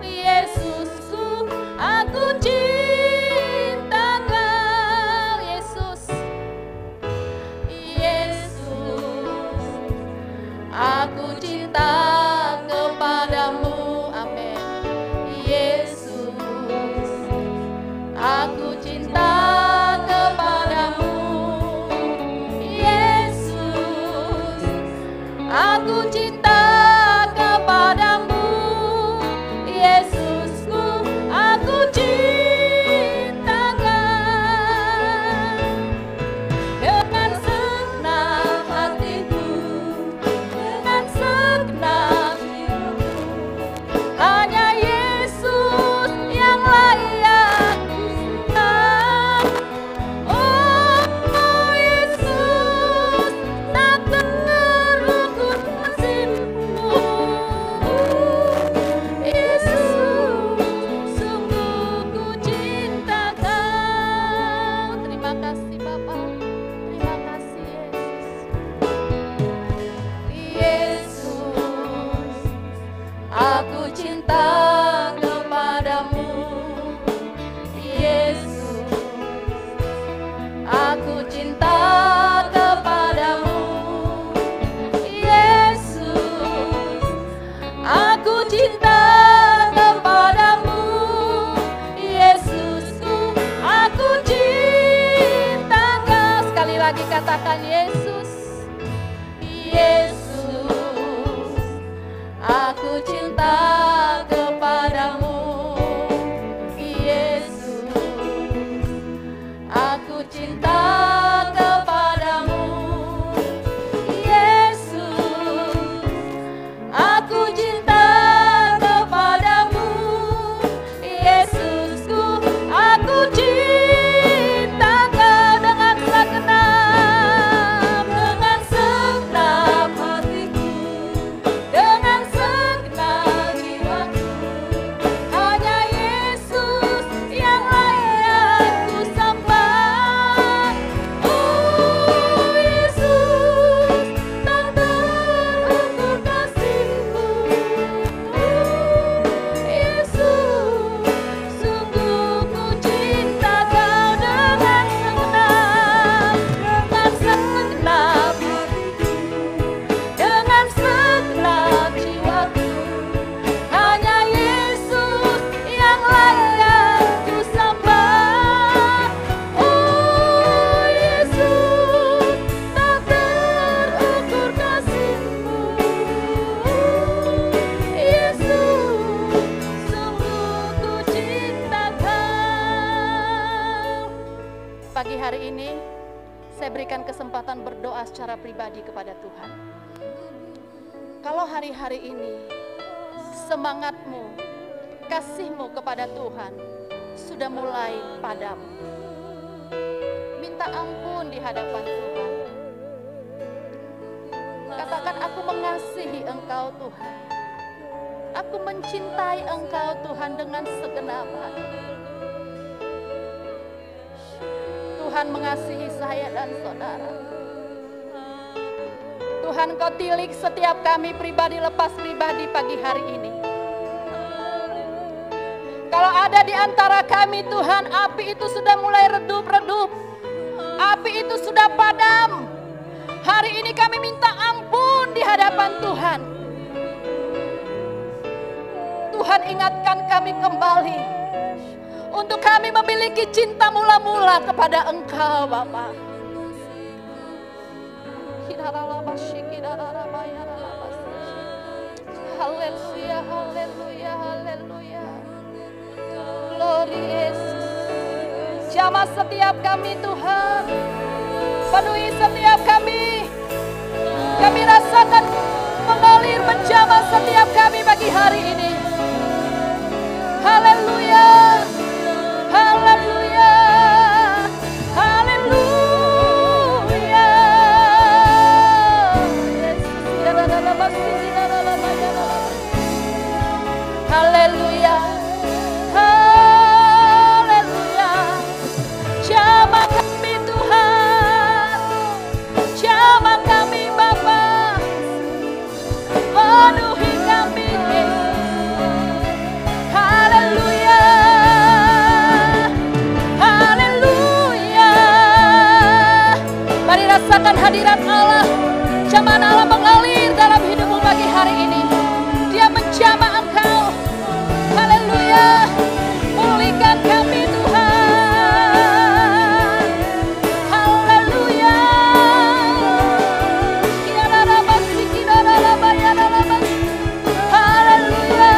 S2: Yesusku, aku cinta Kau. Yesus, Yesus, aku cinta kepadamu. Amin. Yesus, aku cinta kepadamu. Yesus, aku cinta kepadamu. Yesusku, aku cinta Kau. Dengan segenap hatiku, dengan segenap jiwaku, hanya Yesus yang layak disembah. Oh Yesus, tak terukur kasih-Mu. Yesus, sungguh ku cinta Kau. Terima kasih Bapa, terima kasih Yesus. Yesus, aku cinta kepadamu. Yesus, aku cinta kepadamu. Yesus, aku cinta kepadamu. Yesusku, aku cinta Kau. Sekali lagi katakan Yesus. Yesus, aku cinta kepadamu. Yesus, aku cinta kepadamu. Yesus, aku cinta kepadamu. Yesusku, aku cinta Kau dengan segenap hatiku, dengan segenap Pagi hari ini saya berikan kesempatan berdoa secara pribadi kepada Tuhan. Kalau hari-hari ini semangatmu, kasihmu kepada Tuhan sudah mulai padam, minta ampun di hadapan Tuhan. Katakan, aku mengasihi Engkau Tuhan. Aku mencintai Engkau Tuhan dengan segenap hati. Tuhan mengasihi saya dan saudara. Tuhan, Kau tilik setiap kami pribadi lepas pribadi pagi hari ini. Kalau ada di antara kami Tuhan, api itu sudah mulai redup-redup. Api itu sudah padam. Hari ini kami minta ampun di hadapan Tuhan. Tuhan, ingatkan kami kembali untuk kami memiliki cinta mula-mula kepada Engkau Bapa. Haleluya, haleluya, haleluya. Glory Yesus. Jamah setiap kami Tuhan, penuhi setiap kami. Kami rasakan mengalir menjamah setiap kami pagi hari ini. Haleluya, haleluya, haleluya. Haleluya, haleluya. Jamah kami Tuhan, jamah kami Bapa, penuhi kami Yesus. Haleluya, haleluya. Mari rasakan hadirat Allah, jamah Allah mengalir dalam hidupmu pagi hari ini. Dia menjamah engkau. Haleluya, pulihkan kami Tuhan. Haleluya. Haleluya.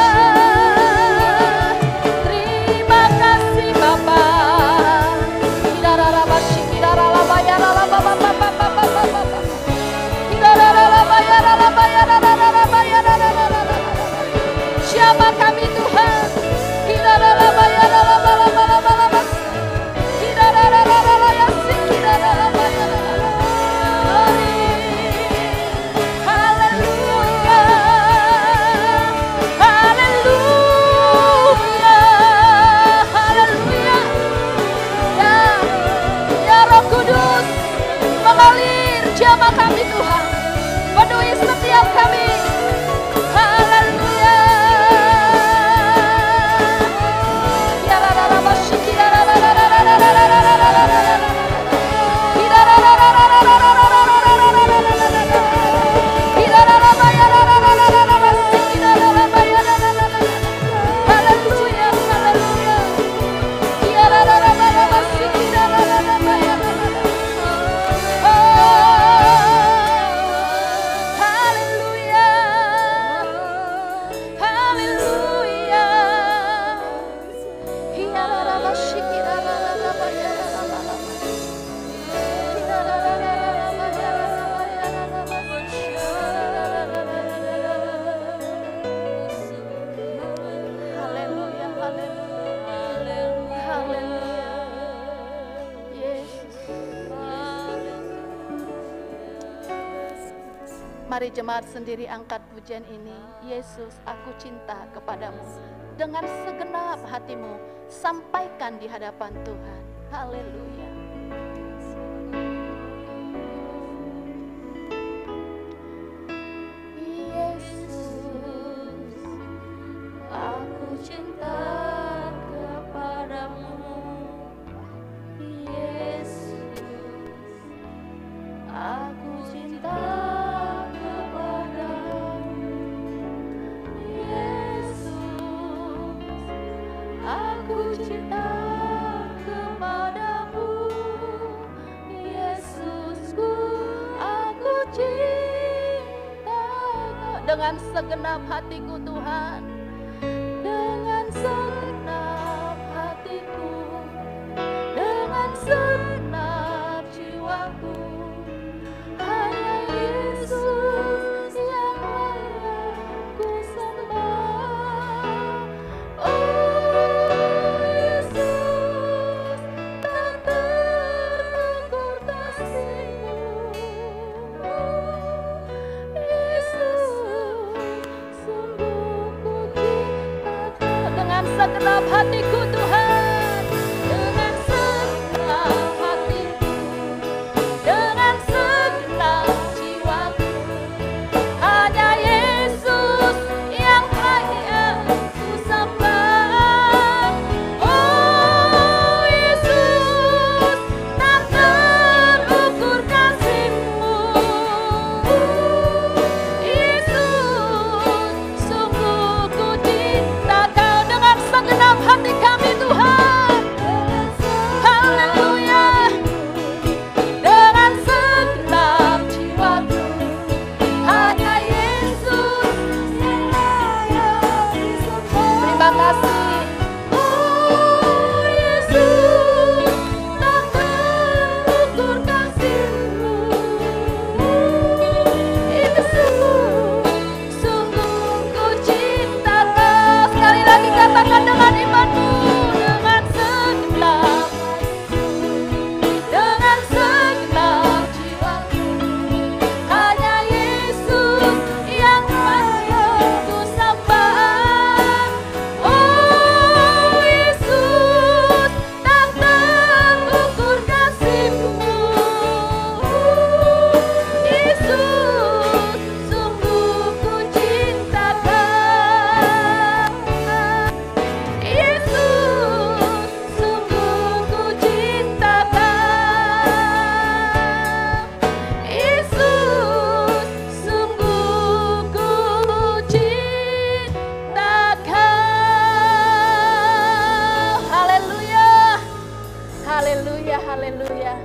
S2: Terima kasih Bapa. Siapa kami Tuhan? Haleluya, haleluya, haleluya. Ya Roh Kudus, mengalir jamah kami Tuhan, penuhi setiap kami. Haleluya. Mari jemaat sendiri angkat pujian ini. Yesus, aku cinta kepadamu. Dengan segenap hatimu, sampaikan di hadapan Tuhan. Haleluya. Yesus, aku cinta kepadamu. Yesus, aku cinta kepadamu. Yesus, aku cinta kepadamu. Yesusku, aku cinta dengan segenap hatiku Tuhan, dengan segenap hatiku, dengan segenap segenap hatiku Tuhan, dengan segenap hatiku, dengan segenap jiwaku, hanya Yesus yang hanya ku sembah. Oh Yesus, tak terukur kasih-Mu. Yesus, sungguh ku cinta Kau dengan segenap hati kami Tuhan. Haleluya. Dengan segenap jiwaku, hanya Yesus yang layak disembah. Terima kasih. Oh Yesus, tak terukur kasih-Mu. Yesus, sungguh ku cinta Kau. Sekali lagi katakan dengan imanmu, dengan segenap dengan segenap jiwaku, hanya Yesus yang layak ku sembah. Oh Yesus, tak terukur kasih-Mu. Yesus, sungguh ku cinta Kau. Yesus, sungguh ku cinta Kau. Yesus, sungguh ku cinta Kau. Haleluya. Haleluya, haleluya.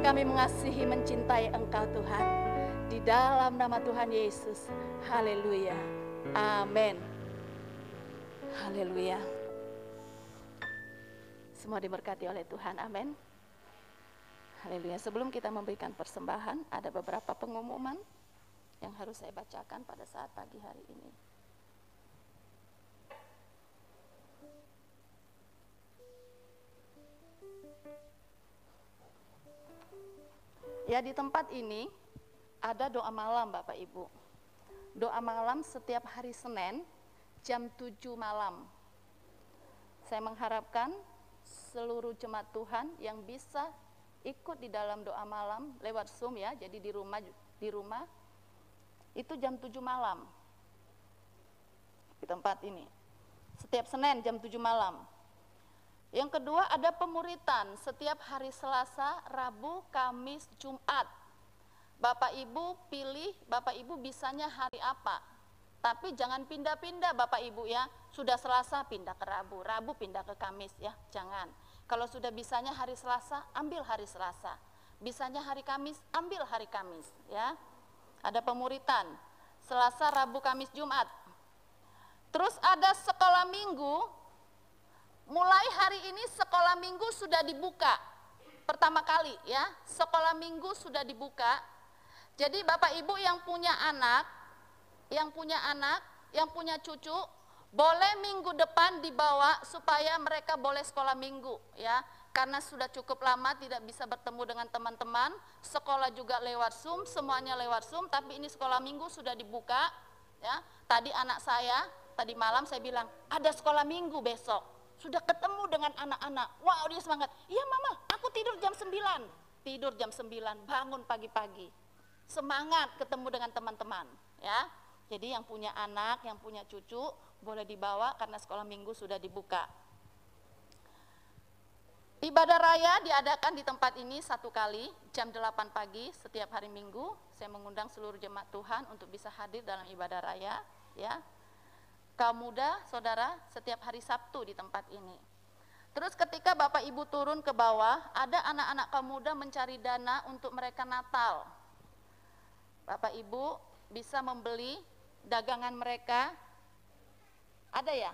S2: Kami mengasihi mencintai Engkau Tuhan. Di dalam nama Tuhan Yesus. Haleluya. Amin. Haleluya. Semua diberkati oleh Tuhan. Amin. Haleluya. Sebelum kita memberikan persembahan, ada beberapa pengumuman yang harus saya bacakan pada saat pagi hari ini. Ya, di tempat ini ada doa malam Bapak Ibu. Doa malam setiap hari Senin jam 7 malam. Saya mengharapkan seluruh jemaat Tuhan yang bisa ikut di dalam doa malam lewat Zoom ya. Jadi di rumah itu jam 7 malam. Di tempat ini. Setiap Senin jam 7 malam. Yang kedua ada pemuritan setiap hari Selasa, Rabu, Kamis, Jumat. Bapak Ibu pilih, Bapak Ibu bisanya hari apa. Tapi jangan pindah-pindah Bapak Ibu ya. Sudah Selasa pindah ke Rabu, Rabu pindah ke Kamis ya, jangan. Kalau sudah bisanya hari Selasa, ambil hari Selasa. Bisanya hari Kamis, ambil hari Kamis ya. Ada pemuritan, Selasa, Rabu, Kamis, Jumat. Terus ada sekolah minggu. Mulai hari ini sekolah minggu sudah dibuka. Pertama kali ya, sekolah minggu sudah dibuka. Jadi Bapak Ibu yang punya anak, yang punya cucu, boleh minggu depan dibawa supaya mereka boleh sekolah minggu ya. Karena sudah cukup lama tidak bisa bertemu dengan teman-teman, sekolah juga lewat Zoom, semuanya lewat Zoom, tapi ini sekolah minggu sudah dibuka ya. Tadi anak saya, tadi malam saya bilang, ada sekolah minggu besok. Sudah ketemu dengan anak-anak, wow dia semangat, iya mama aku tidur jam 9, tidur jam 9, bangun pagi-pagi, semangat ketemu dengan teman-teman ya. Jadi yang punya anak, yang punya cucu boleh dibawa karena sekolah minggu sudah dibuka. Ibadah raya diadakan di tempat ini satu kali jam 8 pagi setiap hari Minggu. Saya mengundang seluruh jemaat Tuhan untuk bisa hadir dalam ibadah raya ya. Kaum muda, saudara, setiap hari Sabtu di tempat ini. Terus ketika Bapak Ibu turun ke bawah, ada anak-anak kaum muda mencari dana untuk mereka Natal. Bapak Ibu bisa membeli dagangan mereka. Ada ya?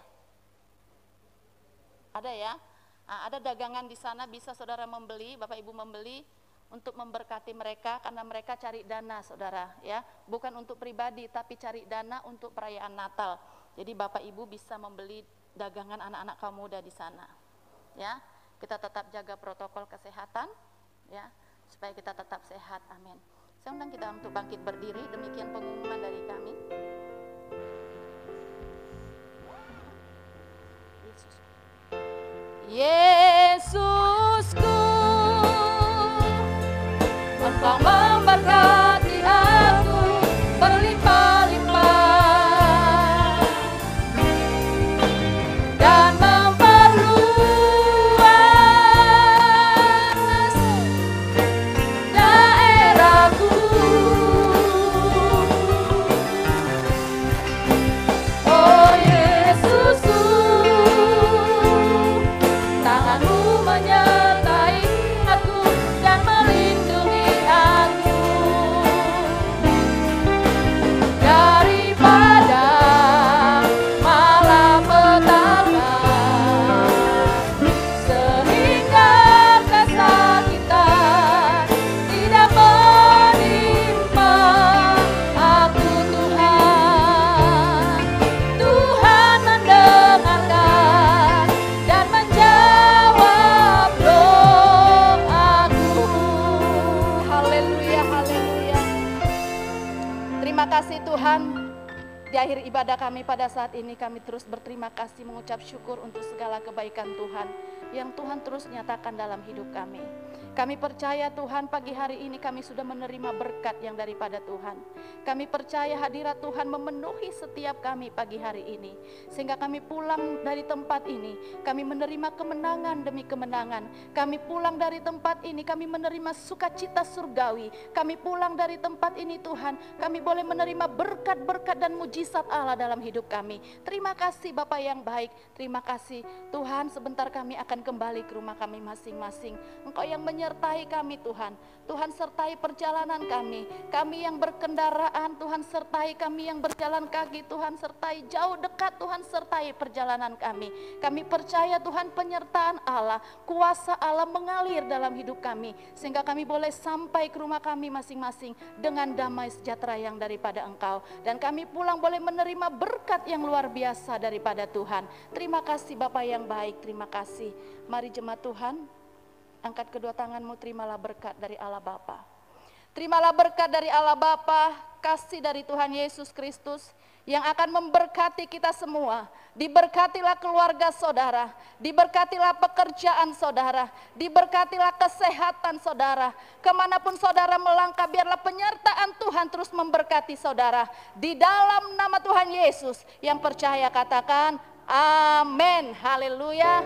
S2: Ada ya? Nah, ada dagangan di sana bisa saudara membeli, Bapak Ibu membeli untuk memberkati mereka karena mereka cari dana saudara ya. Bukan untuk pribadi tapi cari dana untuk perayaan Natal. Jadi Bapak Ibu bisa membeli dagangan anak-anak kaum muda di sana. Ya, kita tetap jaga protokol kesehatan ya, supaya kita tetap sehat. Amin. Saya undang kita untuk bangkit berdiri, demikian pengumuman dari kami. Yesus. Yesusku, Engkau memberkati aku berlimpah-limpah dan memperluas daerahku. Oh Yesusku, tanganmu menyertai aku dan melindungi aku daripada malapetaka, sehingga kesakitan tidak menimpa aku. Tuhan, Tuhan mendengarkan dan menjawab doaku. Haleluya, haleluya. Terima kasih Tuhan. Di akhir ibadah kami pada saat ini, kami terus berterima kasih, mengucap syukur untuk segala kebaikan Tuhan yang Tuhan terus nyatakan dalam hidup kami. Kami percaya Tuhan, pagi hari ini kami sudah menerima berkat yang daripada Tuhan. Kami percaya hadirat Tuhan memenuhi setiap kami pagi hari ini. Sehingga kami pulang dari tempat ini, kami menerima kemenangan demi kemenangan. Kami pulang dari tempat ini, kami menerima sukacita surgawi. Kami pulang dari tempat ini Tuhan, kami boleh menerima berkat-berkat dan mujizat Allah dalam hidup kami. Terima kasih Bapa yang baik, terima kasih Tuhan. Sebentar kami akan kembali ke rumah kami masing-masing. Engkau yang menyertai kami Tuhan. Tuhan sertai perjalanan kami. Kami yang berkendaraan Tuhan sertai, kami yang berjalan kaki Tuhan sertai, jauh dekat Tuhan sertai perjalanan kami. Kami percaya Tuhan penyertaan Allah, kuasa Allah mengalir dalam hidup kami. Sehingga kami boleh sampai ke rumah kami masing-masing dengan damai sejahtera yang daripada Engkau. Dan kami pulang boleh menerima berkat yang luar biasa daripada Tuhan. Terima kasih Bapa yang baik, terima kasih. Mari jemaat Tuhan, angkat kedua tanganmu, terimalah berkat dari Allah Bapa. Terimalah berkat dari Allah Bapa, kasih dari Tuhan Yesus Kristus yang akan memberkati kita semua. Diberkatilah keluarga saudara, diberkatilah pekerjaan saudara, diberkatilah kesehatan saudara. Kemanapun saudara melangkah, biarlah penyertaan Tuhan terus memberkati saudara. Di dalam nama Tuhan Yesus, yang percaya katakan amin. Haleluya.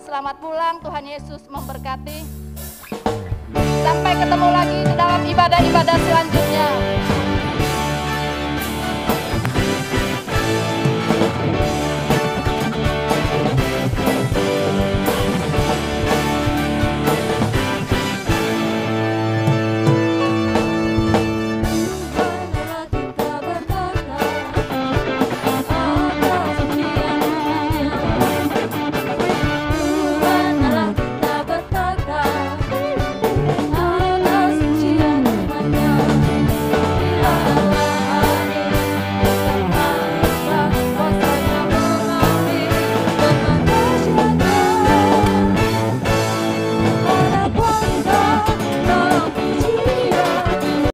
S2: Selamat pulang, Tuhan Yesus memberkati. Sampai ketemu lagi di dalam ibadah-ibadah selanjutnya.